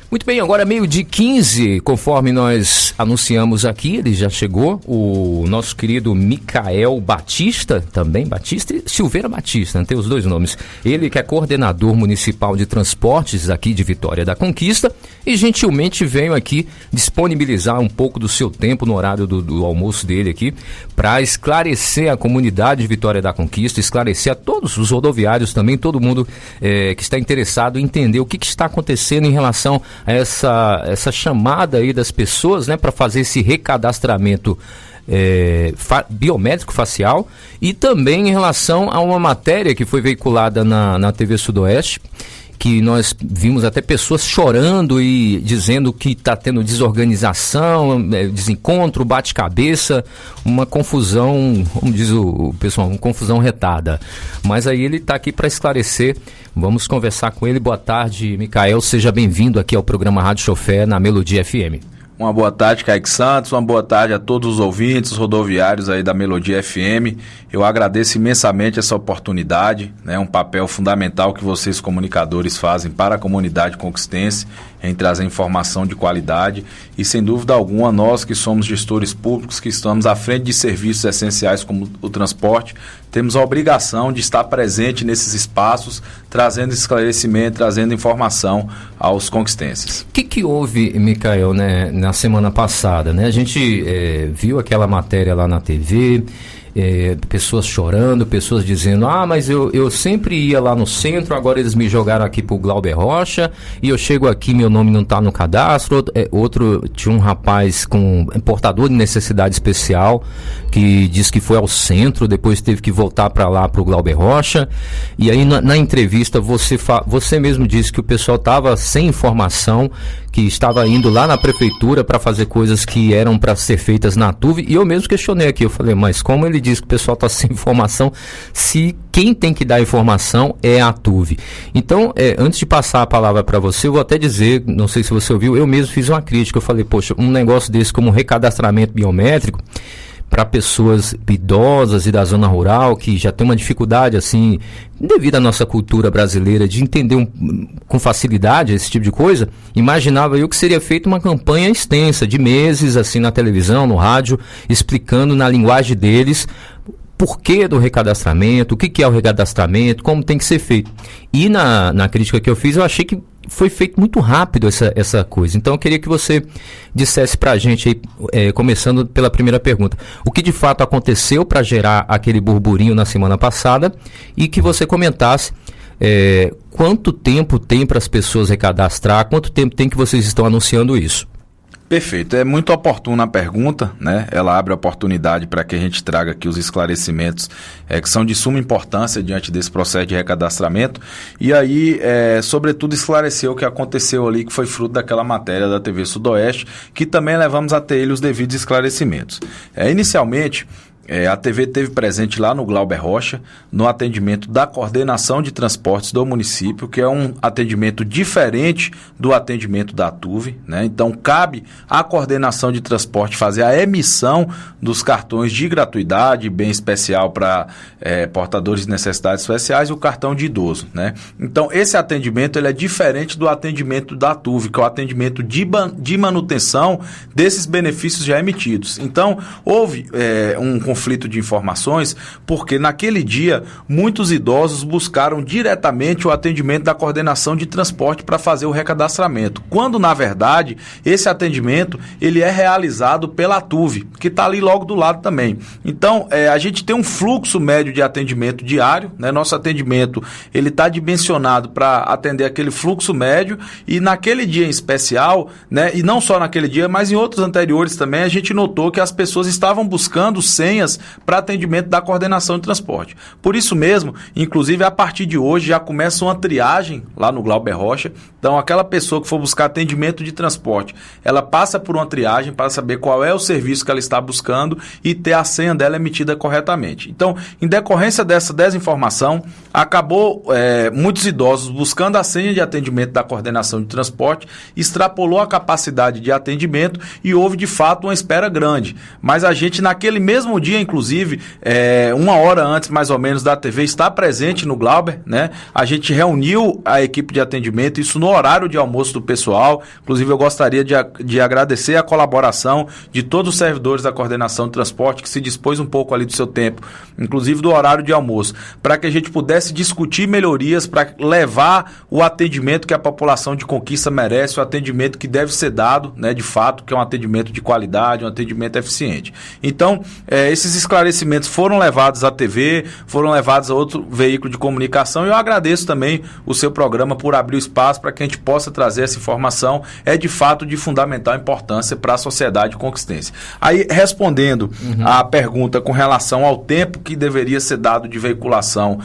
Muito bem, agora 12h15, conforme nós anunciamos aqui, ele já chegou, o nosso querido Micael Batista, também Batista e Silveira Batista, tem os dois nomes. Ele que é coordenador municipal de transportes aqui de Vitória da Conquista e gentilmente veio aqui disponibilizar um pouco do seu tempo no horário do almoço dele aqui para esclarecer a comunidade de Vitória da Conquista, esclarecer a todos os rodoviários também, todo mundo que está interessado em entender o que está acontecendo em relação a essa chamada aí das pessoas, né, para fazer esse recadastramento biométrico facial, e também em relação a uma matéria que foi veiculada na TV Sudoeste, que nós vimos até pessoas chorando e dizendo que está tendo desorganização, desencontro, bate-cabeça, uma confusão, como diz o pessoal, uma confusão retada. Mas aí ele está aqui para esclarecer. Vamos conversar com ele. Boa tarde, Micael. Seja bem-vindo aqui ao programa Rádio Chofé na Melodia FM. Uma boa tarde, Kaique Santos, uma boa tarde a todos os ouvintes, os rodoviários aí da Melodia FM. Eu agradeço imensamente essa oportunidade, né, um papel fundamental que vocês comunicadores fazem para a comunidade conquistense em trazer informação de qualidade e, sem dúvida alguma, nós que somos gestores públicos, que estamos à frente de serviços essenciais como o transporte, temos a obrigação de estar presente nesses espaços, trazendo esclarecimento, trazendo informação aos conquistenses. O que houve, Micael, né, na semana passada, né? A gente viu aquela matéria lá na TV, pessoas chorando, pessoas dizendo, mas eu sempre ia lá no centro, agora eles me jogaram aqui pro Glauber Rocha, e eu chego aqui, meu nome não tá no cadastro. Outro, tinha um rapaz com portador de necessidade especial, que disse que foi ao centro, depois teve que voltar para lá pro Glauber Rocha, e aí na entrevista você mesmo disse que o pessoal tava sem informação, que estava indo lá na prefeitura para fazer coisas que eram para ser feitas na TUV, e eu mesmo questionei aqui, eu falei, mas como ele diz que o pessoal está sem informação, se quem tem que dar informação é a TUV? Então, antes de passar a palavra para você, eu vou até dizer, não sei se você ouviu, eu mesmo fiz uma crítica, eu falei, poxa, um negócio desse como recadastramento biométrico, para pessoas idosas e da zona rural, que já tem uma dificuldade, assim, devido à nossa cultura brasileira, de entender com facilidade esse tipo de coisa, imaginava eu que seria feita uma campanha extensa, de meses, assim, na televisão, no rádio, explicando na linguagem deles porquê do recadastramento, o que é o recadastramento, como tem que ser feito. E na crítica que eu fiz, eu achei que foi feito muito rápido essa coisa. Então eu queria que você dissesse pra gente aí, começando pela primeira pergunta, o que de fato aconteceu para gerar aquele burburinho na semana passada, e que você comentasse quanto tempo tem para as pessoas recadastrar, quanto tempo tem que vocês estão anunciando isso. Perfeito, é muito oportuna a pergunta, né? Ela abre a oportunidade para que a gente traga aqui os esclarecimentos que são de suma importância diante desse processo de recadastramento, e aí, sobretudo, esclarecer o que aconteceu ali, que foi fruto daquela matéria da TV Sudoeste, que também levamos a ter ele os devidos esclarecimentos. Inicialmente, a TV teve presente lá no Glauber Rocha, no atendimento da coordenação de transportes do município, que é um atendimento diferente do atendimento da TUV, né? Então, cabe à coordenação de transporte fazer a emissão dos cartões de gratuidade, bem especial para portadores de necessidades especiais, e o cartão de idoso, né? Então, esse atendimento ele é diferente do atendimento da TUV, que é o atendimento de manutenção desses benefícios já emitidos. Então, houve um conflito de informações, porque naquele dia muitos idosos buscaram diretamente o atendimento da coordenação de transporte para fazer o recadastramento, quando na verdade esse atendimento ele é realizado pela TUV, que está ali logo do lado também. Então a gente tem um fluxo médio de atendimento diário, né? Nosso atendimento ele está dimensionado para atender aquele fluxo médio, e naquele dia em especial, né? E não só naquele dia, mas em outros anteriores também, a gente notou que as pessoas estavam buscando senhas para atendimento da coordenação de transporte. Por isso mesmo, inclusive a partir de hoje já começa uma triagem lá no Glauber Rocha. Então aquela pessoa que for buscar atendimento de transporte, ela passa por uma triagem para saber qual é o serviço que ela está buscando e ter a senha dela emitida corretamente. Então, em decorrência dessa desinformação, acabou muitos idosos buscando a senha de atendimento da coordenação de transporte, extrapolou a capacidade de atendimento e houve de fato uma espera grande. Mas a gente naquele mesmo dia dia, inclusive, 1 hora antes, mais ou menos, da TV estar presente no Glauber, né? A gente reuniu a equipe de atendimento, isso no horário de almoço do pessoal. Inclusive, eu gostaria de agradecer a colaboração de todos os servidores da coordenação de transporte, que se dispôs um pouco ali do seu tempo, inclusive do horário de almoço, para que a gente pudesse discutir melhorias, para levar o atendimento que a população de Conquista merece, o atendimento que deve ser dado, né, de fato, que é um atendimento de qualidade, um atendimento eficiente. Então, esses esclarecimentos foram levados à TV, foram levados a outro veículo de comunicação, e eu agradeço também o seu programa por abrir o espaço para que a gente possa trazer essa informação, de fato de fundamental importância para a sociedade conquistense. Aí, respondendo à pergunta com relação ao tempo que deveria ser dado de veiculação,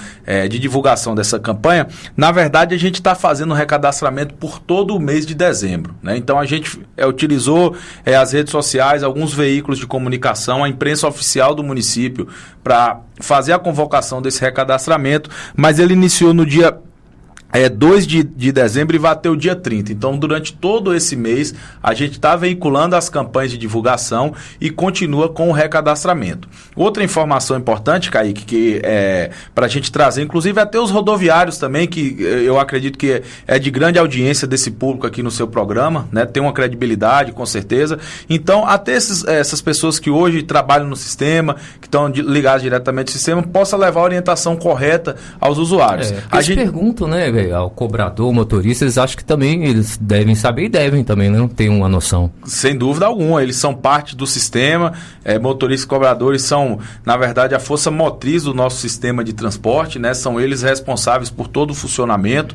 de divulgação dessa campanha, na verdade a gente está fazendo um recadastramento por todo o mês de dezembro, né? Então a gente utilizou as redes sociais, alguns veículos de comunicação, a imprensa oficial do município para fazer a convocação desse recadastramento, mas ele iniciou no dia 2 de dezembro e vai até o dia 30. Então, durante todo esse mês, a gente está veiculando as campanhas de divulgação e continua com o recadastramento. Outra informação importante, Kaique, que para a gente trazer, inclusive até os rodoviários também, que eu acredito que é de grande audiência desse público aqui no seu programa, né? Tem uma credibilidade, com certeza. Então, até essas pessoas que hoje trabalham no sistema, que estão ligadas diretamente ao sistema, possa levar a orientação correta aos usuários. A gente pergunta, né, ao cobrador, ao motorista, eles acham que também eles devem saber e devem também, não ter uma noção. Sem dúvida alguma, eles são parte do sistema, motoristas e cobradores são, na verdade, a força motriz do nosso sistema de transporte, né? São eles responsáveis por todo o funcionamento,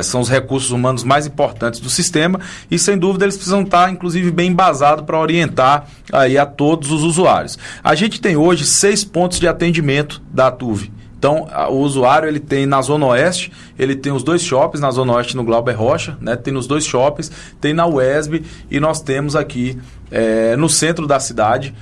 são os recursos humanos mais importantes do sistema e, sem dúvida, eles precisam estar, inclusive, bem embasados para orientar aí a todos os usuários. A gente tem hoje 6 pontos de atendimento da Atuve. Então, o usuário, ele tem na Zona Oeste, ele tem os 2 shoppings, na Zona Oeste no Glauber Rocha, né? Tem nos 2 shoppings, tem na UESB e nós temos aqui no centro da cidade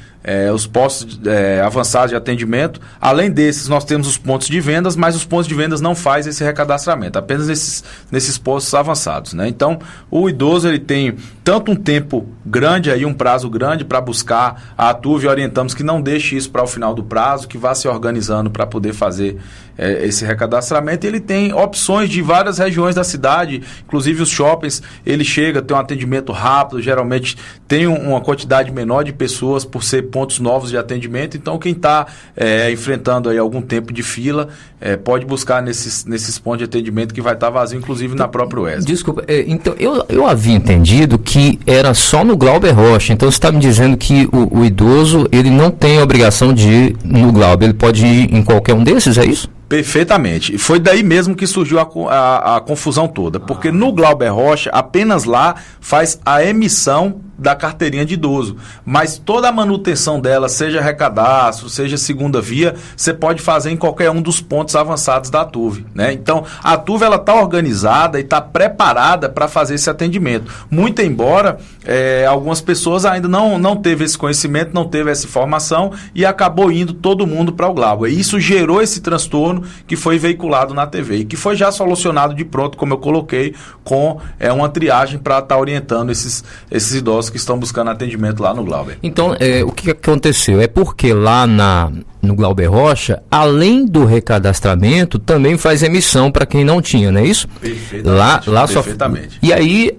os postos avançados de atendimento. Além desses, nós temos os pontos de vendas, mas os pontos de vendas não fazem esse recadastramento, apenas nesses postos avançados, né? Então, o idoso, ele tem tanto um tempo grande, aí, um prazo grande para buscar a Atuve, orientamos que não deixe isso para o final do prazo, que vá se organizando para poder fazer esse recadastramento. Ele tem opções de várias regiões da cidade, inclusive os shoppings, ele chega, tem um atendimento rápido, geralmente tem uma quantidade menor de pessoas por ser pontos novos de atendimento. Então, quem está enfrentando aí algum tempo de fila, pode buscar nesses pontos de atendimento que vai estar vazio, inclusive na própria UESB. Desculpa, então eu havia entendido que era só no Glauber Rocha. Então você está me dizendo que o idoso, ele não tem a obrigação de ir no Glauber, ele pode ir em qualquer um desses, é isso? Perfeitamente. Foi daí mesmo que surgiu a confusão toda, porque no Glauber Rocha, apenas lá faz a emissão da carteirinha de idoso, mas toda a manutenção dela, seja recadastro, seja segunda via, você pode fazer em qualquer um dos pontos avançados da Atuve, né? Então, a Atuve, ela está organizada e está preparada para fazer esse atendimento, muito embora algumas pessoas ainda não teve esse conhecimento, não teve essa informação e acabou indo todo mundo para o Glauber. E isso gerou esse transtorno que foi veiculado na TV e que foi já solucionado de pronto, como eu coloquei, com uma triagem para estar orientando esses idosos que estão buscando atendimento lá no Glauber. Então, o que aconteceu? É porque lá no Glauber Rocha, além do recadastramento, também faz emissão para quem não tinha, não é isso? Perfeitamente. Lá perfeitamente. E aí,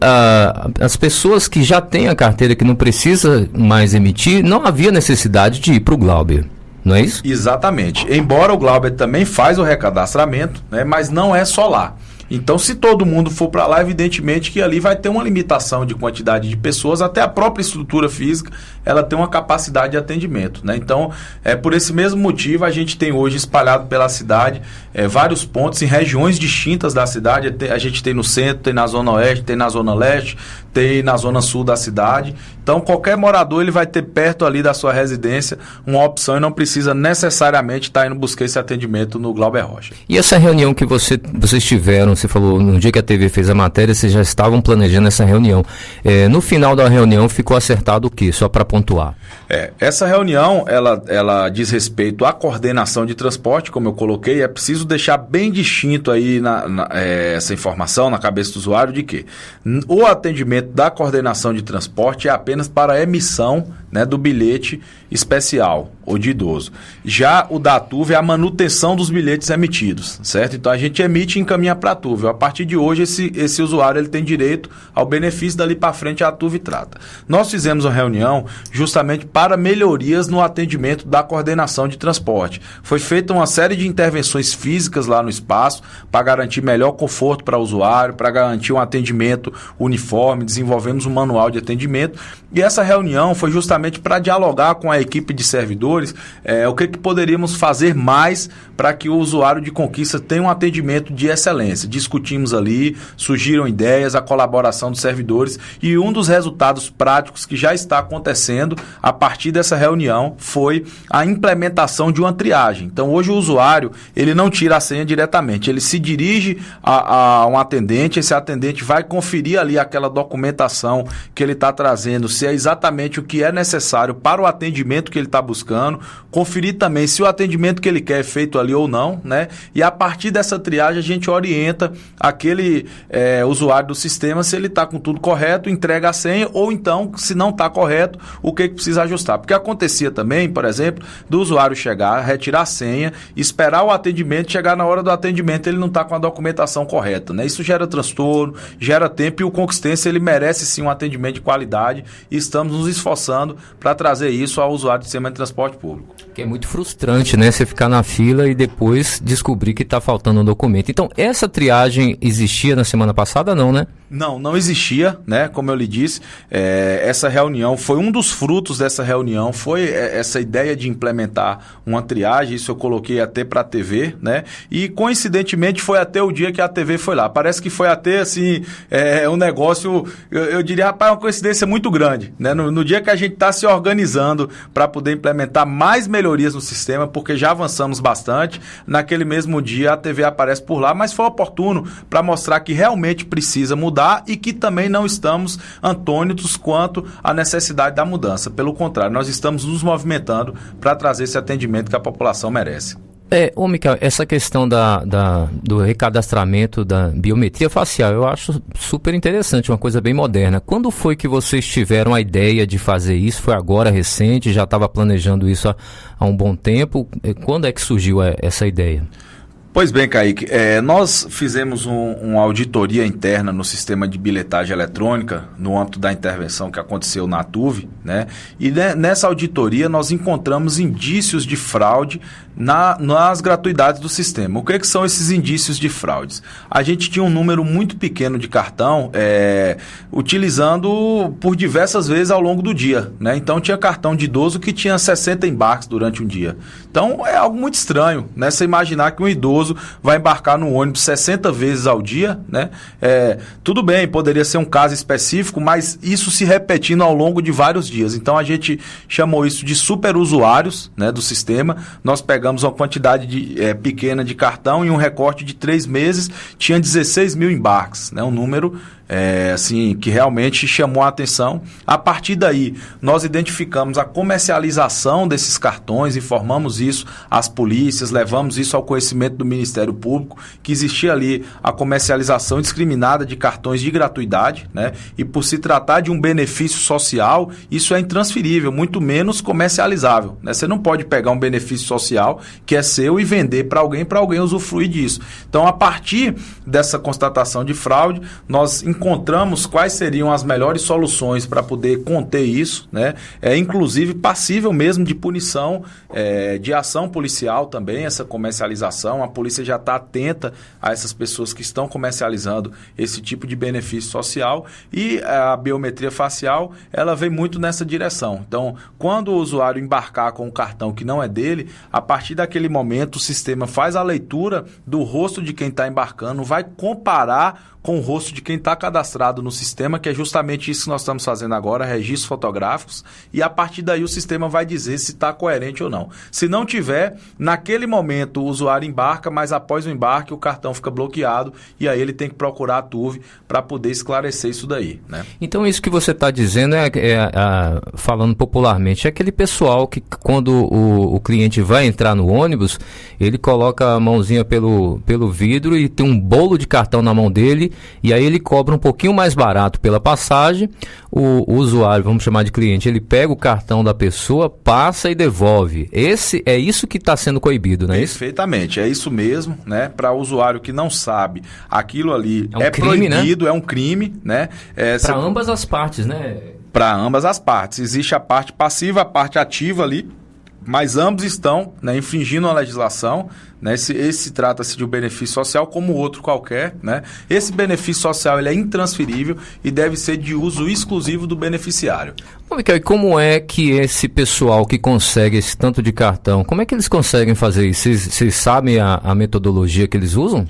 as pessoas que já têm a carteira, que não precisa mais emitir, não havia necessidade de ir para o Glauber. Não é isso? Exatamente. Embora o Glauber também faz o recadastramento, né, mas não é só lá. Então, se todo mundo for para lá, evidentemente que ali vai ter uma limitação de quantidade de pessoas, até a própria estrutura física, ela tem uma capacidade de atendimento, né? Então, por esse mesmo motivo, a gente tem hoje espalhado pela cidade vários pontos em regiões distintas da cidade. A gente tem no centro, tem na Zona Oeste, tem na Zona Leste, tem na Zona Sul da cidade. Então, qualquer morador, ele vai ter perto ali da sua residência uma opção e não precisa necessariamente estar indo buscar esse atendimento no Glauber Rocha. E essa reunião que vocês tiveram, você falou, no dia que a TV fez a matéria, vocês já estavam planejando essa reunião. No final da reunião, ficou acertado o quê? Só para pontuar. Essa reunião, ela diz respeito à coordenação de transporte, como eu coloquei. É preciso deixar bem distinto aí essa informação na cabeça do usuário de que o atendimento da coordenação de transporte é apenas para a emissão, né, do bilhete especial ou de idoso. Já o da TUV é a manutenção dos bilhetes emitidos, certo? Então a gente emite e encaminha para a TUV. A partir de hoje esse usuário ele tem direito ao benefício, dali para frente a TUV trata. Nós fizemos uma reunião justamente para melhorias no atendimento da coordenação de transporte. Foi feita uma série de intervenções físicas lá no espaço para garantir melhor conforto para o usuário, para garantir um atendimento uniforme, desenvolvemos um manual de atendimento e essa reunião foi justamente para dialogar com a equipe de servidores o que poderíamos fazer mais para que o usuário de Conquista tenha um atendimento de excelência. Discutimos ali, surgiram ideias, a colaboração dos servidores e um dos resultados práticos que já está acontecendo a partir dessa reunião foi a implementação de uma triagem. Então hoje o usuário ele não tira a senha diretamente, ele se dirige a um atendente, esse atendente vai conferir ali aquela documentação que ele está trazendo, se é exatamente o que é necessário para o atendimento que ele está buscando, conferir também se o atendimento que ele quer é feito ali ou não, né? E a partir dessa triagem a gente orienta aquele usuário do sistema se ele está com tudo correto, entrega a senha ou então, se não está correto, o que precisa ajustar. Porque acontecia também, por exemplo, do usuário chegar, retirar a senha, esperar o atendimento, chegar na hora do atendimento ele não está com a documentação correta, né? Isso gera transtorno, gera tempo e o Conquistense ele merece sim um atendimento de qualidade e estamos nos esforçando para trazer isso ao usuário do sistema de transporte público. Que é muito frustrante, né? Você ficar na fila e depois descobrir que está faltando um documento. Então, essa triagem existia na semana passada, não, né? Não existia, né? Como eu lhe disse, essa reunião foi um dos frutos dessa reunião, foi essa ideia de implementar uma triagem, isso eu coloquei até para a TV, né? E coincidentemente foi até o dia que a TV foi lá. Parece que foi até assim, um negócio, eu diria, rapaz, uma coincidência muito grande, né? No dia que a gente está se organizando para poder implementar mais melhorias no sistema, porque já avançamos bastante, naquele mesmo dia a TV aparece por lá, mas foi oportuno para mostrar que realmente precisa mudar e que também não estamos antônitos quanto à necessidade da mudança. Pelo contrário, nós estamos nos movimentando para trazer esse atendimento que a população merece. Micael, essa questão do recadastramento da biometria facial, eu acho super interessante, uma coisa bem moderna. Quando foi que vocês tiveram a ideia de fazer isso? Foi agora, recente? Já estava planejando isso há um bom tempo? Quando é que surgiu essa ideia? Pois bem, Kaique, nós fizemos uma auditoria interna no sistema de bilhetagem eletrônica, no âmbito da intervenção que aconteceu na TUV, né? E nessa auditoria nós encontramos indícios de fraude nas gratuidades do sistema. O que são esses indícios de fraudes? A gente tinha um número muito pequeno de cartão utilizando por diversas vezes ao longo do dia, né? Então tinha cartão de idoso que tinha 60 embarques durante um dia. Então é algo muito estranho, né? Você imaginar que um idoso vai embarcar no ônibus 60 vezes ao dia, né? Tudo bem, poderia ser um caso específico, mas isso se repetindo ao longo de vários dias. Então a gente chamou isso de superusuários, né, do sistema. Nós pegamos uma quantidade pequena de cartão e um recorte de 3 meses, tinha 16 mil embarques, né? Um número assim, que realmente chamou a atenção. A partir daí, nós identificamos a comercialização desses cartões, informamos isso às polícias, levamos isso ao conhecimento do Ministério Público, que existia ali a comercialização indiscriminada de cartões de gratuidade, né? E por se tratar de um benefício social, isso é intransferível, muito menos comercializável, né? Você não pode pegar um benefício social que é seu e vender para alguém usufruir disso. Então, a partir dessa constatação de fraude, nós encontramos quais seriam as melhores soluções para poder conter isso, né? Inclusive passível mesmo de punição, de ação policial também, essa comercialização. A polícia já está atenta a essas pessoas que estão comercializando esse tipo de benefício social e a biometria facial, ela vem muito nessa direção. Então, quando o usuário embarcar com um cartão que não é dele, a partir daquele momento o sistema faz a leitura do rosto de quem está embarcando, vai comparar com o rosto de quem está cadastrado no sistema, que é justamente isso que nós estamos fazendo agora, registros fotográficos, e a partir daí o sistema vai dizer se está coerente ou não. Se não tiver, naquele momento o usuário embarca embarca, mas após o embarque o cartão fica bloqueado e aí ele tem que procurar a TUV para poder esclarecer isso daí, né? Então isso que você está dizendo falando popularmente, é aquele pessoal que quando o cliente vai entrar no ônibus, ele coloca a mãozinha pelo vidro e tem um bolo de cartão na mão dele, e aí ele cobra um pouquinho mais barato pela passagem. O usuário, vamos chamar de cliente, ele pega o cartão da pessoa, passa e devolve. É isso que está sendo coibido, não é isso? Perfeitamente, é isso mesmo, né? Para o usuário que não sabe, aquilo ali é um crime, proibido, né? É um crime, né? Para ambas as partes, né? Para ambas as partes. Existe a parte passiva, a parte ativa ali, mas ambos estão, né, infringindo a legislação, né? Esse trata-se de um benefício social como outro qualquer, né? Esse benefício social ele é intransferível e deve ser de uso exclusivo do beneficiário. Bom, Micael, e como é que esse pessoal que consegue esse tanto de cartão, como é que eles conseguem fazer isso? Vocês sabem a metodologia que eles usam?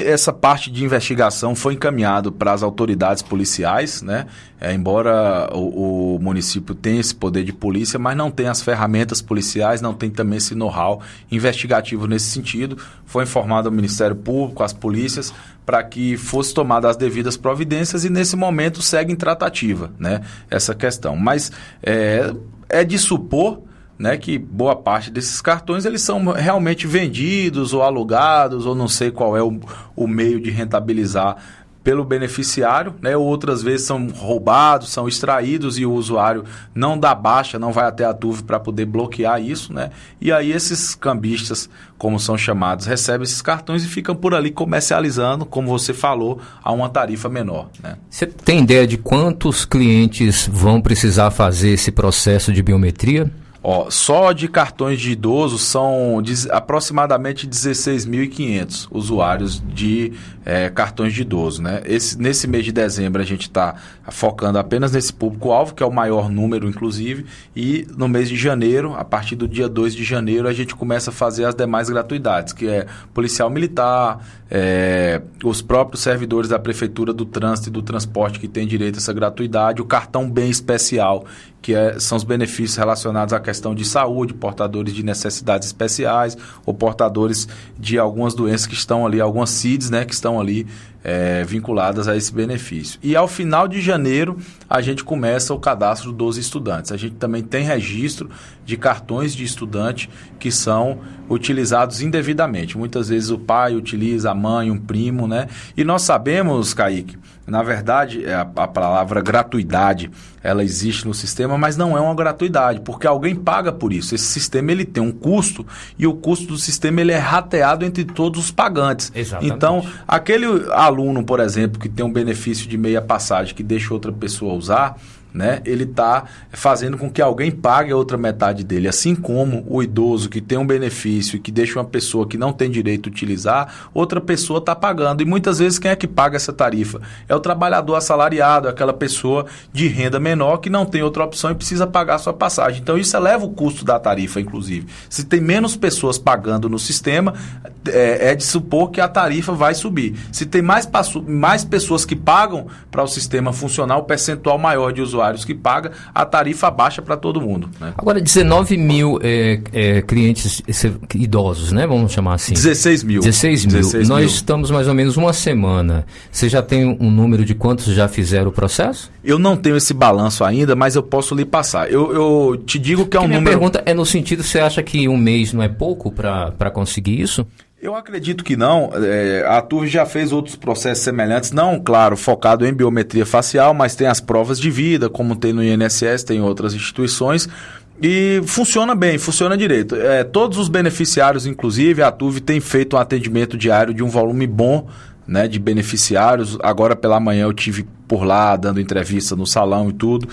Essa parte de investigação foi encaminhado para as autoridades policiais, né? Embora o município tenha esse poder de polícia, mas não tem as ferramentas policiais, não tem também esse know-how investigativo nesse sentido. Foi informado ao Ministério Público, às polícias, para que fosse tomada as devidas providências e nesse momento segue em tratativa, né, essa questão. Mas é de supor, né, que boa parte desses cartões eles são realmente vendidos ou alugados, ou não sei qual é o meio de rentabilizar pelo beneficiário, né? Outras vezes são roubados, são extraídos e o usuário não dá baixa, não vai até a TUV para poder bloquear isso, né? E aí esses cambistas, como são chamados, recebem esses cartões e ficam por ali comercializando, como você falou, a uma tarifa menor, né? Você tem ideia de quantos clientes vão precisar fazer esse processo de biometria? Só de cartões de idoso são aproximadamente 16.500 usuários de cartões de idoso, né? Nesse mês de dezembro a gente está focando apenas nesse público-alvo, que é o maior número, inclusive, e no mês de janeiro, a partir do dia 2 de janeiro, a gente começa a fazer as demais gratuidades, que é policial militar, os próprios servidores da Prefeitura do Trânsito e do Transporte que têm direito a essa gratuidade, o cartão bem especial, que são os benefícios relacionados à questão de saúde, portadores de necessidades especiais ou portadores de algumas doenças que estão ali, algumas CIDs, né, que estão ali vinculadas a esse benefício. E ao final de janeiro, a gente começa o cadastro dos estudantes. A gente também tem registro de cartões de estudante que são utilizados indevidamente. Muitas vezes o pai utiliza, a mãe, um primo, né? E nós sabemos, Kaique, na verdade, a palavra gratuidade, ela existe no sistema, mas não é uma gratuidade, porque alguém paga por isso. Esse sistema ele tem um custo e o custo do sistema ele é rateado entre todos os pagantes. Exatamente. Então, aquele aluno, por exemplo, que tem um benefício de meia passagem que deixa outra pessoa usar, né, ele está fazendo com que alguém pague a outra metade dele, assim como o idoso que tem um benefício e que deixa uma pessoa que não tem direito a utilizar, outra pessoa está pagando. E muitas vezes quem é que paga essa tarifa? É o trabalhador assalariado, aquela pessoa de renda menor que não tem outra opção e precisa pagar a sua passagem. Então isso eleva o custo da tarifa, inclusive. Se tem menos pessoas pagando no sistema, é de supor que a tarifa vai subir. Se tem mais pessoas que pagam para o sistema funcionar, o percentual maior de usuários que paga, a tarifa baixa para todo mundo, né? Agora, 19 mil clientes idosos, né? Vamos chamar assim. 16 mil. 16 mil. Nós estamos mais ou menos uma semana. Você já tem um número de quantos já fizeram o processo? Eu não tenho esse balanço ainda, mas eu posso lhe passar. Eu te digo que é um número... Minha pergunta é no sentido, você acha que um mês não é pouco para conseguir isso? Eu acredito que não. A TUV já fez outros processos semelhantes, não, claro, focado em biometria facial, mas tem as provas de vida, como tem no INSS, tem em outras instituições, e funciona bem, funciona direito. Todos os beneficiários, inclusive, a TUV tem feito um atendimento diário de um volume bom, né, de beneficiários. Agora pela manhã eu tive por lá, dando entrevista no salão e tudo,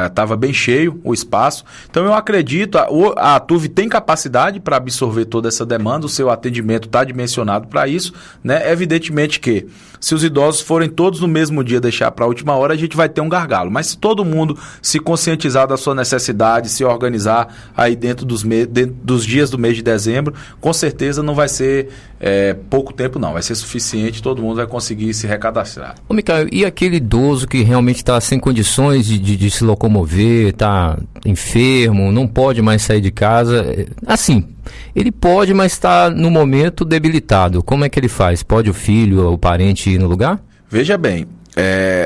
estava bem cheio o espaço. Então eu acredito, a TUV tem capacidade para absorver toda essa demanda, o seu atendimento está dimensionado para isso, né? Evidentemente que se os idosos forem todos no mesmo dia deixar para a última hora, a gente vai ter um gargalo, mas se todo mundo se conscientizar da sua necessidade, se organizar aí dentro dos dias do mês de dezembro, com certeza não vai ser pouco tempo não, vai ser suficiente, todo mundo vai conseguir se recadastrar. Ô Micael, e aquele idoso que realmente está sem condições de se locomover, está enfermo, não pode mais sair de casa. Assim, ele pode, mas está no momento debilitado. Como é que ele faz? Pode o filho ou o parente ir no lugar? Veja bem,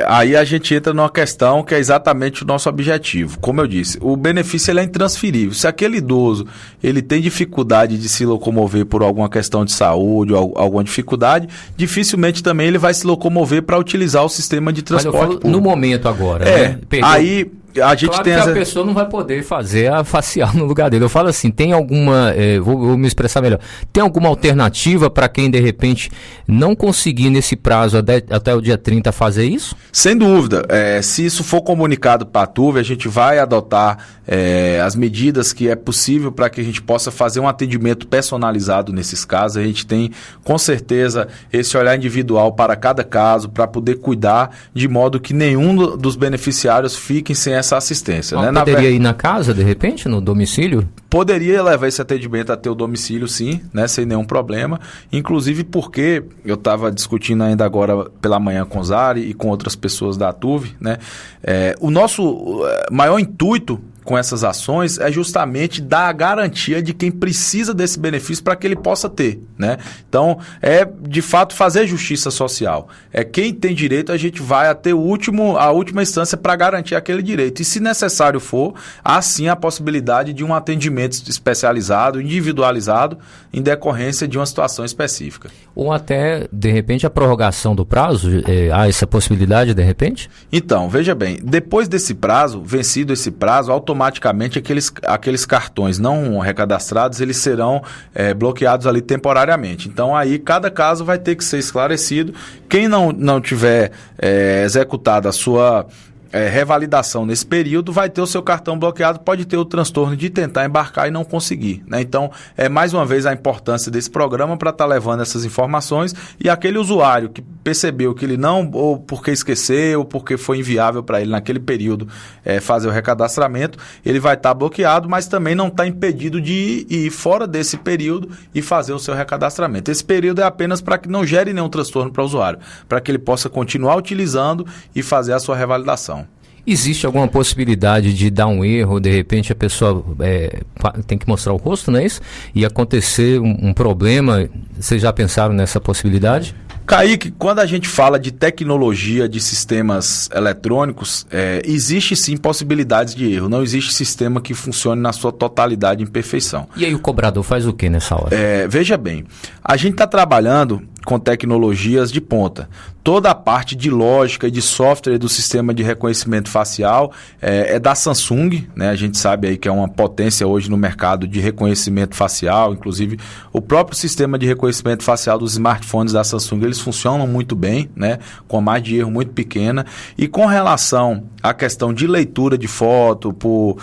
aí a gente entra numa questão que é exatamente o nosso objetivo. Como eu disse, o benefício ele é intransferível. Se aquele idoso ele tem dificuldade de se locomover por alguma questão de saúde ou alguma dificuldade, dificilmente também ele vai se locomover para utilizar o sistema de transporte público. No momento agora, né? Aí a gente claro tem que a pessoa não vai poder fazer a facial no lugar dele. Eu falo assim, tem alguma, vou me expressar melhor, tem alguma alternativa para quem de repente não conseguir nesse prazo até o dia 30 fazer isso? Sem dúvida, se isso for comunicado para a TUV, a gente vai adotar as medidas que é possível para que a gente possa fazer um atendimento personalizado nesses casos. A gente tem com certeza esse olhar individual para cada caso, para poder cuidar de modo que nenhum dos beneficiários fiquem sem essa assistência. Né? Poderia ir na casa, de repente, no domicílio? Poderia levar esse atendimento até o domicílio, sim, né, sem nenhum problema. Inclusive porque eu estava discutindo ainda agora pela manhã com o Zari e com outras pessoas da TUV, né? O nosso maior intuito com essas ações é justamente dar a garantia de quem precisa desse benefício para que ele possa ter, né? Então, de fato fazer justiça social. Quem tem direito, a gente vai até a última instância para garantir aquele direito. E se necessário for, há sim a possibilidade de um atendimento especializado, individualizado, em decorrência de uma situação específica. Ou até, de repente, a prorrogação do prazo? Há essa possibilidade, de repente? Então, veja bem, depois desse prazo, vencido esse prazo, automaticamente aqueles cartões não recadastrados, eles serão bloqueados ali temporariamente. Então, aí cada caso vai ter que ser esclarecido. Quem não tiver executado a sua revalidação nesse período, vai ter o seu cartão bloqueado, pode ter o transtorno de tentar embarcar e não conseguir, né? Então, mais uma vez a importância desse programa para estar levando essas informações, e aquele usuário que percebeu que ele não, ou porque esqueceu, ou porque foi inviável para ele naquele período fazer o recadastramento, ele vai estar bloqueado, mas também não está impedido de ir fora desse período e fazer o seu recadastramento. Esse período é apenas para que não gere nenhum transtorno para o usuário, para que ele possa continuar utilizando e fazer a sua revalidação. Existe alguma possibilidade de dar um erro, de repente a pessoa tem que mostrar o rosto, não é isso? E acontecer um problema, vocês já pensaram nessa possibilidade? Kaique, quando a gente fala de tecnologia de sistemas eletrônicos, existe sim possibilidades de erro. Não existe sistema que funcione na sua totalidade em perfeição. E aí o cobrador faz o que nessa hora? Veja bem, a gente está trabalhando com tecnologias de ponta. Toda a parte de lógica e de software do sistema de reconhecimento facial é da Samsung, né? A gente sabe aí que é uma potência hoje no mercado de reconhecimento facial. Inclusive, o próprio sistema de reconhecimento facial dos smartphones da Samsung, eles funcionam muito bem, né? Com a margem de erro muito pequena. E com relação à questão de leitura de foto por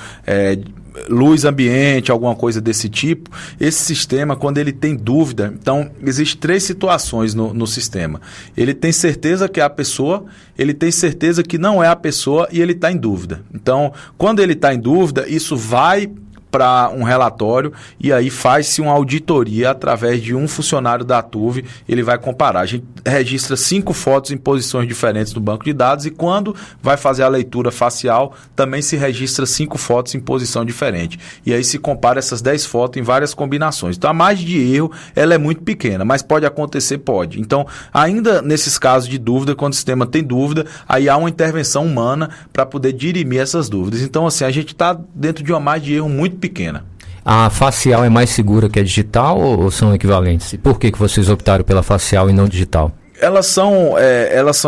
luz ambiente, alguma coisa desse tipo, esse sistema, quando ele tem dúvida, então, existem 3 situações no sistema. Ele tem certeza que é a pessoa, ele tem certeza que não é a pessoa e ele está em dúvida. Então, quando ele está em dúvida, isso vai para um relatório e aí faz-se uma auditoria através de um funcionário da TUV, ele vai comparar. A gente registra 5 fotos em posições diferentes no banco de dados e quando vai fazer a leitura facial, também se registra 5 fotos em posição diferente. E aí se compara essas 10 fotos em várias combinações. Então a margem de erro ela é muito pequena, mas pode acontecer, pode. Então, ainda nesses casos de dúvida, quando o sistema tem dúvida, aí há uma intervenção humana para poder dirimir essas dúvidas. Então, assim, a gente está dentro de uma margem de erro muito pequena. A facial é mais segura que a digital ou são equivalentes? E por que vocês optaram pela facial e não digital? Elas são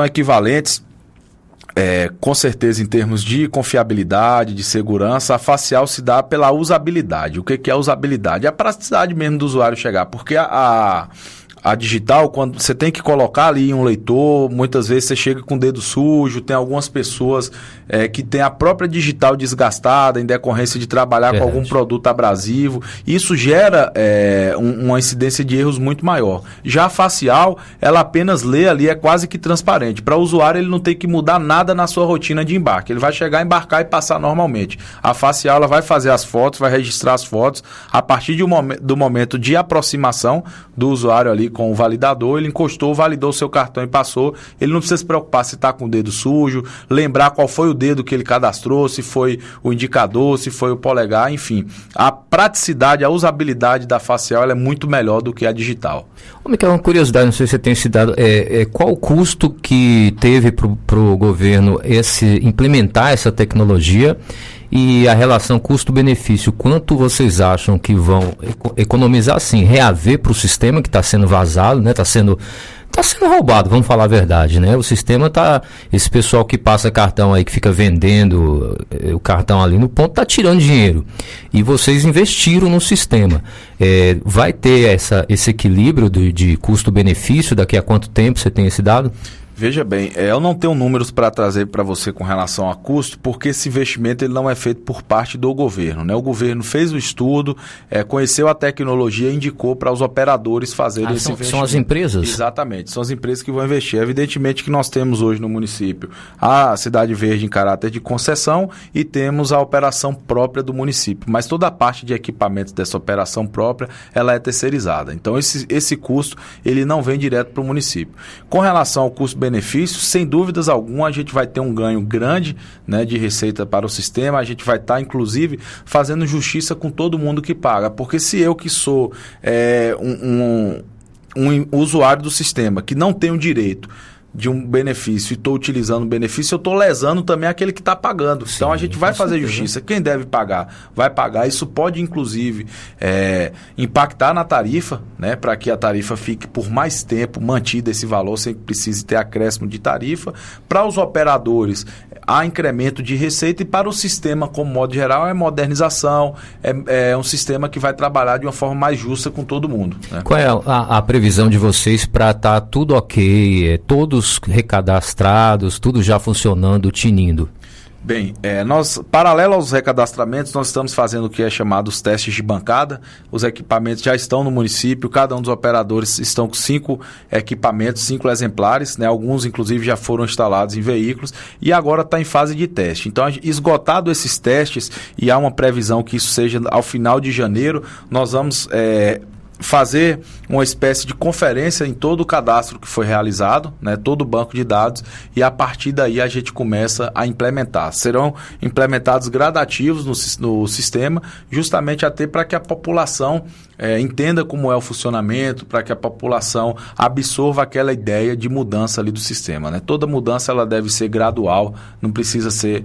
equivalentes, com certeza, em termos de confiabilidade, de segurança. A facial se dá pela usabilidade. O que é a usabilidade? É a praticidade mesmo do usuário chegar, porque a digital, quando você tem que colocar ali um leitor, muitas vezes você chega com o dedo sujo, tem algumas pessoas que têm a própria digital desgastada em decorrência de trabalhar com algum produto abrasivo. Isso gera uma incidência de erros muito maior. Já a facial, ela apenas lê ali, é quase que transparente. Para o usuário, ele não tem que mudar nada na sua rotina de embarque. Ele vai chegar, embarcar e passar normalmente. A facial, ela vai fazer as fotos, vai registrar as fotos. A partir do momento de aproximação do usuário ali ali com o validador, ele encostou, validou o seu cartão e passou. Ele não precisa se preocupar se está com o dedo sujo, lembrar qual foi o dedo que ele cadastrou, se foi o indicador, se foi o polegar, enfim. A praticidade, a usabilidade da facial ela é muito melhor do que a digital. Micael, uma curiosidade, não sei se você tem esse dado, qual o custo que teve para o governo implementar essa tecnologia e a relação custo-benefício? Quanto vocês acham que vão economizar, assim, reaver para o sistema que está sendo vazado, né? Está sendo roubado, vamos falar a verdade, né? O sistema esse pessoal que passa cartão aí, que fica vendendo o cartão ali no ponto, está tirando dinheiro. E vocês investiram no sistema. Vai ter esse equilíbrio de custo-benefício? Daqui a quanto tempo você tem esse dado? Veja bem, eu não tenho números para trazer para você com relação a custo, porque esse investimento ele não é feito por parte do governo, né? O governo fez o estudo, conheceu a tecnologia e indicou para os operadores fazerem esse investimento. São as empresas? Exatamente, são as empresas que vão investir. Evidentemente que nós temos hoje no município a Cidade Verde em caráter de concessão e temos a operação própria do município, mas toda a parte de equipamentos dessa operação própria, ela é terceirizada. Então esse custo, ele não vem direto para o município. Com relação ao custo-benefício, sem dúvidas alguma, a gente vai ter um ganho grande, né, de receita para o sistema. A gente vai estar, inclusive, fazendo justiça com todo mundo que paga. Porque se eu que sou um usuário do sistema, que não tenho direito de um benefício e estou utilizando o benefício, eu estou lesando também aquele que está pagando. Sim, então a gente vai fazer justiça. Quem deve pagar, vai pagar. Isso pode, inclusive, impactar na tarifa, né, para que a tarifa fique por mais tempo mantida esse valor, sem que precise ter acréscimo de tarifa. Para os operadores, há incremento de receita, e para o sistema, como modo geral, é modernização, é um sistema que vai trabalhar de uma forma mais justa com todo mundo, né? Qual é a previsão de vocês para estar tudo ok, todos recadastrados, tudo já funcionando, tinindo? Bem, nós, paralelo aos recadastramentos, nós estamos fazendo o que é chamado os testes de bancada. Os equipamentos já estão no município, cada um dos operadores estão com 5 equipamentos, 5 exemplares, né? Alguns, inclusive, já foram instalados em veículos e agora está em fase de teste. Então, esgotado esses testes, e há uma previsão que isso seja ao final de janeiro, nós vamos fazer uma espécie de conferência em todo o cadastro que foi realizado, né, todo o banco de dados, e a partir daí a gente começa a implementar. Serão implementados gradativos no sistema, justamente até para que a população entenda como é o funcionamento, para que a população absorva aquela ideia de mudança ali do sistema, né? Toda mudança ela deve ser gradual, não precisa ser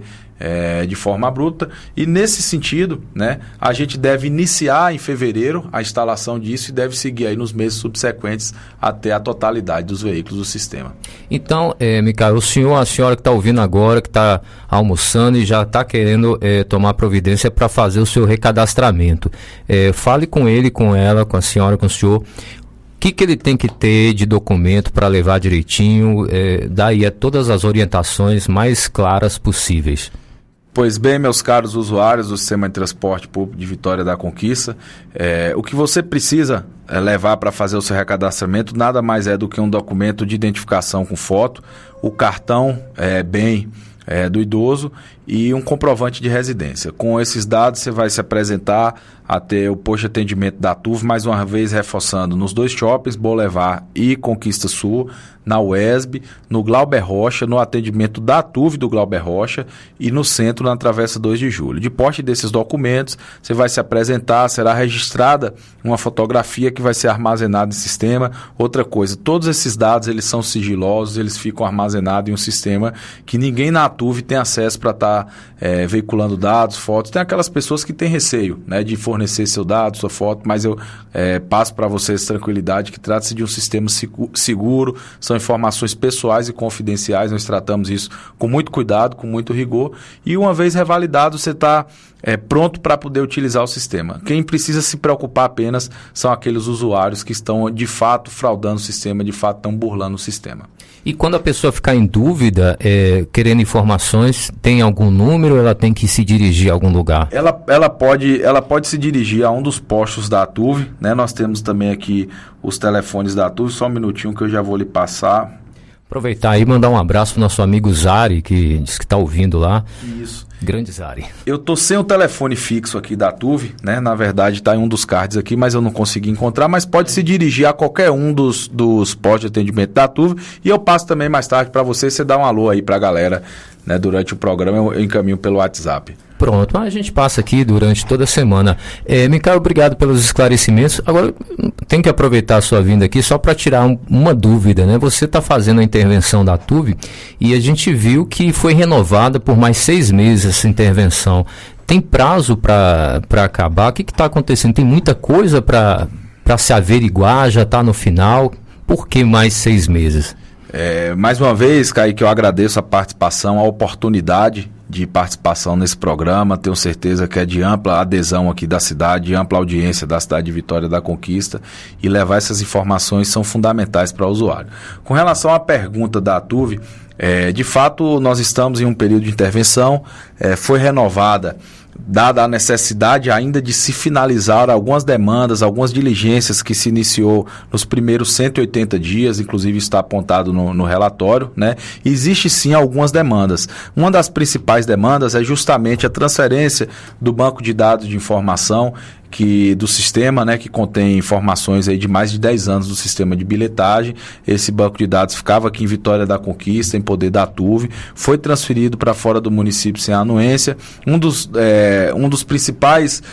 de forma abrupta, e nesse sentido, né, a gente deve iniciar em fevereiro a instalação disso e deve seguir aí nos meses subsequentes até a totalidade dos veículos do sistema. Então, Micael, a senhora que está ouvindo agora, que está almoçando e já está querendo tomar providência para fazer o seu recadastramento, fale com ele, com ela, com a senhora, com o senhor. O que ele tem que ter de documento para levar direitinho, daí todas as orientações mais claras possíveis. Pois bem, meus caros usuários do Sistema de Transporte Público de Vitória da Conquista, o que você precisa levar para fazer o seu recadastramento nada mais é do que um documento de identificação com foto, o cartão do idoso e um comprovante de residência. Com esses dados você vai se apresentar até o posto de atendimento da TUV, mais uma vez reforçando, nos 2 shoppings, Boulevard e Conquista Sul, na UESB, no Glauber Rocha, no atendimento da TUV do Glauber Rocha e no centro, na Travessa 2 de Julho. De posse desses documentos, você vai se apresentar, será registrada uma fotografia que vai ser armazenada no sistema. Outra coisa, todos esses dados eles são sigilosos, eles ficam armazenados em um sistema que ninguém na TUV tem acesso para estar veiculando dados, fotos. Tem aquelas pessoas que têm receio, né, de fornecer seu dado, sua foto, mas eu passo para vocês tranquilidade que trata-se de um sistema seguro, são informações pessoais e confidenciais, nós tratamos isso com muito cuidado, com muito rigor, e uma vez revalidado você está pronto para poder utilizar o sistema. Quem precisa se preocupar apenas são aqueles usuários que estão de fato fraudando o sistema, de fato estão burlando o sistema. E quando a pessoa ficar em dúvida, querendo informações, tem algum número ou ela tem que se dirigir a algum lugar? Ela pode se dirigir a um dos postos da TUV, né? Nós temos também aqui os telefones da TUV, só um minutinho que eu já vou lhe passar. Aproveitar aí e mandar um abraço para o nosso amigo Zari, que diz que está ouvindo lá. Isso. Grandes áreas. Eu tô sem o telefone fixo aqui da TUV, né? Na verdade está em um dos cards aqui, mas eu não consegui encontrar, mas pode se dirigir a qualquer um dos postos de atendimento da TUV e eu passo também mais tarde para você dá um alô aí para a galera, né? Durante o programa eu encaminho pelo WhatsApp. Pronto, a gente passa aqui durante toda a semana. Micael, obrigado pelos esclarecimentos. Agora, tem que aproveitar a sua vinda aqui só para tirar uma dúvida, né? Você está fazendo a intervenção da TUV e a gente viu que foi renovada por mais 6 meses essa intervenção. Tem prazo para acabar? O que está acontecendo? Tem muita coisa para se averiguar, já está no final. Por que mais 6 meses? Mais uma vez, Kaique, eu agradeço a participação, a oportunidade de participação nesse programa. Tenho certeza que é de ampla adesão aqui da cidade, de ampla audiência da cidade de Vitória da Conquista, e levar essas informações são fundamentais para o usuário. Com relação à pergunta da TUV, de fato nós estamos em um período de intervenção, foi renovada, dada a necessidade ainda de se finalizar algumas demandas, algumas diligências que se iniciou nos primeiros 180 dias, inclusive está apontado no relatório, né? Existe sim algumas demandas. Uma das principais demandas é justamente a transferência do banco de dados de informação do sistema, né, que contém informações aí de mais de 10 anos do sistema de bilhetagem. Esse banco de dados ficava aqui em Vitória da Conquista, em poder da TUV, foi transferido para fora do município sem anuência. Um dos principais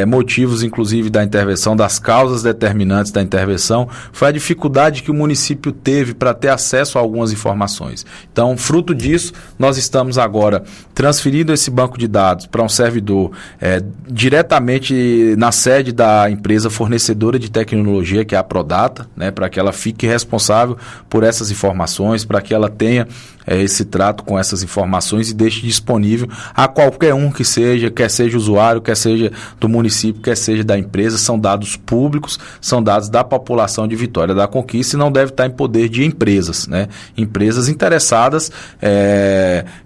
motivos, inclusive, da intervenção, das causas determinantes da intervenção, foi a dificuldade que o município teve para ter acesso a algumas informações. Então, fruto disso, nós estamos agora transferindo esse banco de dados para um servidor diretamente na sede da empresa fornecedora de tecnologia, que é a Prodata, né, para que ela fique responsável por essas informações, para que ela tenha esse trato com essas informações e deixe disponível a qualquer um que seja, quer seja usuário, quer seja do município, quer seja da empresa. São dados públicos, são dados da população de Vitória da Conquista e não deve estar em poder de empresas, né? Empresas interessadas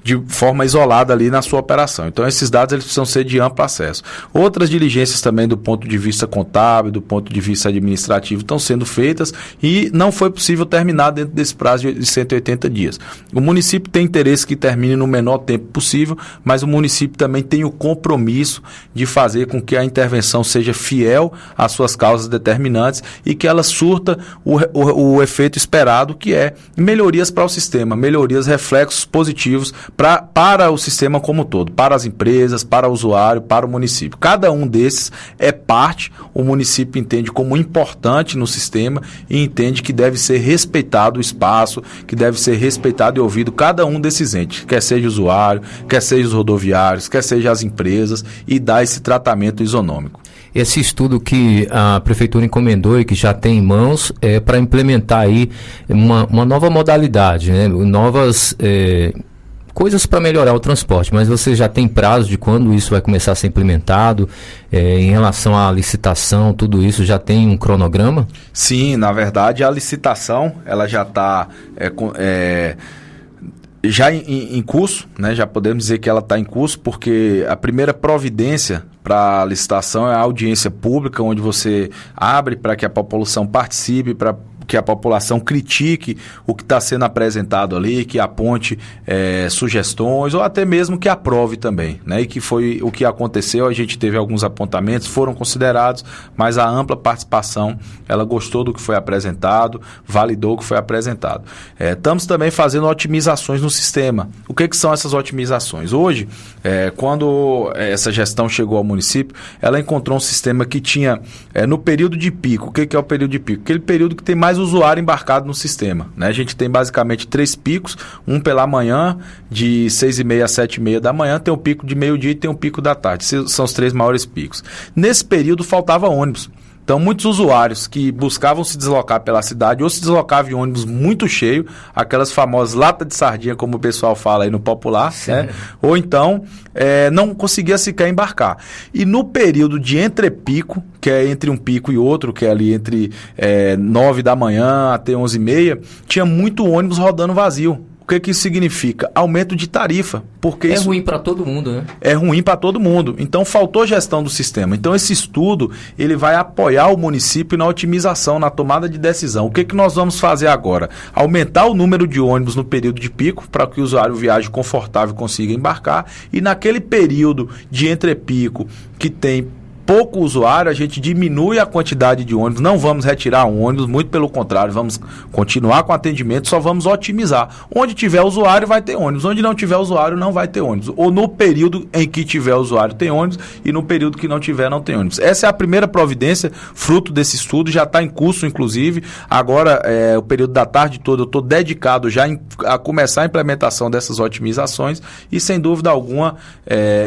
de forma isolada ali na sua operação. Então esses dados eles precisam ser de amplo acesso. Outras diligências também do ponto de vista contábil, do ponto de vista administrativo estão sendo feitas e não foi possível terminar dentro desse prazo de 180 dias. O município tem interesse que termine no menor tempo possível, mas o município também tem o compromisso de fazer com que a intervenção seja fiel às suas causas determinantes e que ela surta o efeito esperado, que é melhorias para o sistema, melhorias, reflexos positivos para o sistema como um todo, para as empresas, para o usuário, para o município. Cada um desses é parte, o município entende como importante no sistema e entende que deve ser respeitado o espaço, que deve ser respeitado e ouvido cada um desses entes, quer seja o usuário, quer seja os rodoviários, quer seja as empresas, e dar esse tratamento isonômico. Esse estudo que a Prefeitura encomendou e que já tem em mãos é para implementar aí uma nova modalidade, né? Novas coisas para melhorar o transporte, mas você já tem prazo de quando isso vai começar a ser implementado? Em relação à licitação, tudo isso já tem um cronograma? Sim, na verdade a licitação ela já está já em curso, né? Já podemos dizer que ela está em curso, porque a primeira providência para a licitação é a audiência pública, onde você abre para que a população participe, para que a população critique o que está sendo apresentado ali, que aponte sugestões ou até mesmo que aprove também, né? E que foi o que aconteceu. A gente teve alguns apontamentos, foram considerados, mas a ampla participação, ela gostou do que foi apresentado, validou o que foi apresentado. Estamos também fazendo otimizações no sistema. O que são essas otimizações? Hoje, quando essa gestão chegou ao município, ela encontrou um sistema que tinha, no período de pico, o que é o período de pico? Aquele período que tem mais usuário embarcado no sistema, né? A gente tem basicamente 3 picos, um pela manhã, de 6h30 a 7h30 da manhã, tem um pico de meio-dia e tem um pico da tarde. São os 3 maiores picos. Nesse período faltava ônibus. Então, muitos usuários que buscavam se deslocar pela cidade ou se deslocavam em ônibus muito cheio, aquelas famosas latas de sardinha, como o pessoal fala aí no popular, né? Ou então não conseguia sequer embarcar. E no período de entrepico, que é entre um pico e outro, que é ali entre 9 da manhã até 11h30, tinha muito ônibus rodando vazio. O que que isso significa? Aumento de tarifa, porque É isso ruim para todo mundo, né? é ruim para todo mundo. Então faltou gestão do sistema. Então esse estudo ele vai apoiar o município na otimização, na tomada de decisão. O que que nós vamos fazer agora? Aumentar o número de ônibus no período de pico para que o usuário viaje confortável e consiga embarcar, e naquele período de entrepico que tem pouco usuário, a gente diminui a quantidade de ônibus, não vamos retirar ônibus, muito pelo contrário, vamos continuar com atendimento, só vamos otimizar. Onde tiver usuário vai ter ônibus, onde não tiver usuário não vai ter ônibus. Ou no período em que tiver usuário tem ônibus e no período que não tiver não tem ônibus. Essa é a primeira providência, fruto desse estudo, já está em curso inclusive. Agora, o período da tarde todo eu estou dedicado já a começar a implementação dessas otimizações e sem dúvida alguma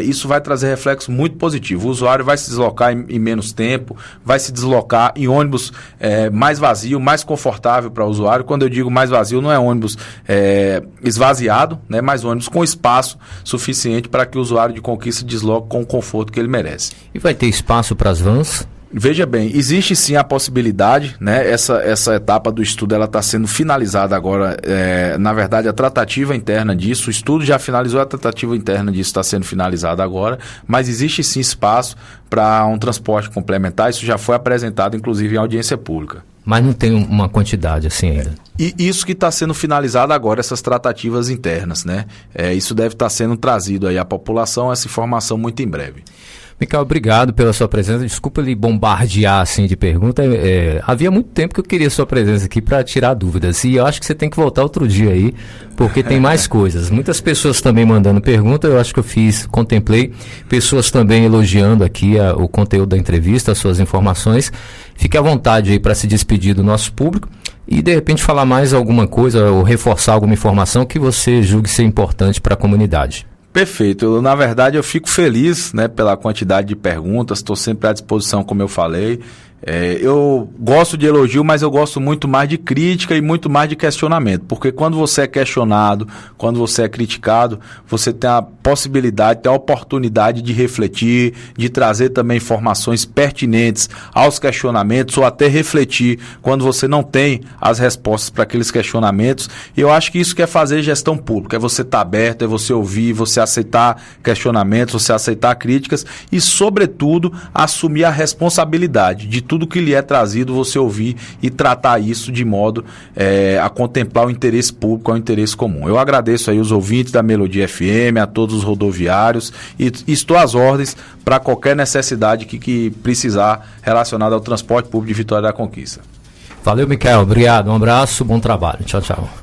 isso vai trazer reflexo muito positivo. O usuário vai se deslocar em menos tempo, vai se deslocar em ônibus mais vazio, mais confortável para o usuário. Quando eu digo mais vazio, não é ônibus esvaziado, né, mas ônibus com espaço suficiente para que o usuário de Conquista desloque com o conforto que ele merece. E vai ter espaço para as vans? Veja bem, existe sim a possibilidade, né? Essa etapa do estudo ela está sendo finalizada agora, na verdade a tratativa interna disso, o estudo já finalizou, a tratativa interna disso está sendo finalizada agora, mas existe sim espaço para um transporte complementar, isso já foi apresentado inclusive em audiência pública. Mas não tem uma quantidade assim ainda. E isso que está sendo finalizado agora, essas tratativas internas, né? Isso deve estar sendo trazido aí à população, essa informação muito em breve. Micael, obrigado pela sua presença. Desculpa lhe bombardear assim de pergunta. Havia muito tempo que eu queria sua presença aqui para tirar dúvidas. E eu acho que você tem que voltar outro dia aí, porque tem mais coisas. Muitas pessoas também mandando pergunta. Eu acho que contemplei pessoas também elogiando aqui o conteúdo da entrevista, as suas informações. Fique à vontade aí para se despedir do nosso público e de repente falar mais alguma coisa ou reforçar alguma informação que você julgue ser importante para a comunidade. Perfeito. Na verdade, eu fico feliz, né, pela quantidade de perguntas, estou sempre à disposição, como eu falei. Eu gosto de elogio, mas eu gosto muito mais de crítica e muito mais de questionamento, porque quando você é questionado, quando você é criticado, você tem a possibilidade, tem a oportunidade de refletir, de trazer também informações pertinentes aos questionamentos ou até refletir quando você não tem as respostas para aqueles questionamentos. E eu acho que isso que é fazer gestão pública, é você estar aberto, é você ouvir, você aceitar questionamentos, você aceitar críticas e, sobretudo, assumir a responsabilidade de tudo que lhe é trazido, você ouvir e tratar isso de modo a contemplar o interesse público, o interesse comum. Eu agradeço aí os ouvintes da Melodia FM, a todos os rodoviários e estou às ordens para qualquer necessidade que precisar relacionada ao transporte público de Vitória da Conquista. Valeu, Micael. Obrigado. Um abraço, bom trabalho. Tchau, tchau.